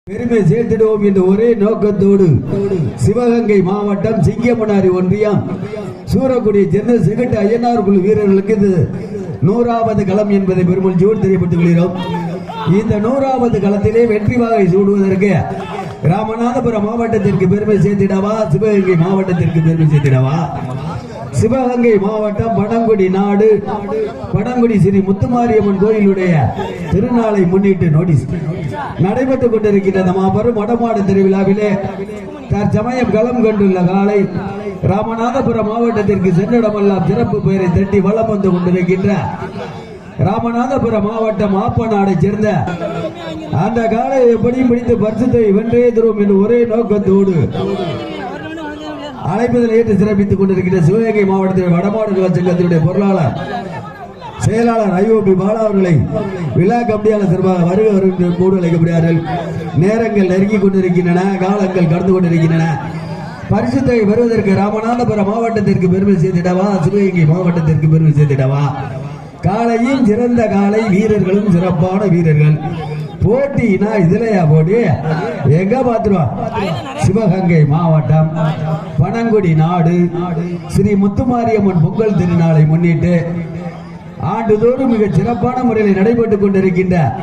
பெருமை சேர்த்திடுவோம் என்ற ஒரே நோக்கத்தோடு சிவகங்கை மாவட்டம் சிங்கமனாரி ஒன்றியம் சூரக்குடி ஜெனரல் செக்ரட்டரி ஐயனார் குழு வீரர்களுக்கு இது 100வது களம் என்பதை பெருமகிழ்ச்சியோடு தெரியப்பட்டுக் கொள்கிறோம். இந்த 100வது களத்திலே வெற்றி வாகை சூடுவதற்கு ராமநாதபுரம் மாவட்டத்திற்கு பெருமை சேர்த்திடவா, சிவகங்கை மாவட்டத்திற்கு பெருமை சேர்த்திடவா? சிவகங்கை மாவட்டம் பனங்குடி நாடு பனங்குடி ஸ்ரீ முத்துமாரியம்மன் கோயிலுடைய திருநாளை முன்னிட்டு நோட்டீஸ் நடைபெற்றுக் கொண்டிருக்கின்ற மாபெரும் வடமாடு திருவிழாவிலே தற்சமயம் களம் கொண்டுள்ள காலை ராமநாதபுரம் மாவட்டத்திற்கு சென்றிடமெல்லாம் சிறப்பு பெயரை தட்டி வளம் வந்து கொண்டிருக்கின்ற ராமநாதபுரம் மாவட்டம் ஆப்பநாடை சேர்ந்த அந்த காலை எப்படியும் பிடித்து பரிசுத்தை வென்றே தரும் என்று ஒரே நோக்கத்தோடு அழைப்பதில் ஏற்று சிறப்பித்துக் கொண்டிருக்கின்ற சிவகங்கை மாவட்டத்தில் வடமாடு சங்கத்தினுடைய பொருளாளர் செயலாளர் ஐஓபி பாலா அவர்களை விழா கமிட்டியாளர் சிறப்பாக வருக வருகின்ற கூடு அழைக்கப்படுகிறார்கள். நேரங்கள் நெருங்கிக் கொண்டிருக்கின்றன, காலங்கள் கடந்து கொண்டிருக்கின்றன. பரிசுத்தை வருவதற்கு ராமநாதபுரம் மாவட்டத்திற்கு பெருமை சேர்த்திடவா, சிவகங்கை மாவட்டத்திற்கு பெருமை சேர்த்திடவா? காலையும் சிறந்த காலை, வீரர்களும் சிறப்பான வீரர்கள். போட்டினா இதுலயா போட்டி? எங்க பாத்துருவோம்? சிவகங்கை மாவட்டம் பனங்குடி நாடு ஸ்ரீ முத்துமாரியம்மன் பொங்கல் திருநாளை முன்னிட்டு ஆண்டுதோறும் மிக சிறப்பான முறையில் நடைபெற்றுக் கொண்டிருக்கின்ற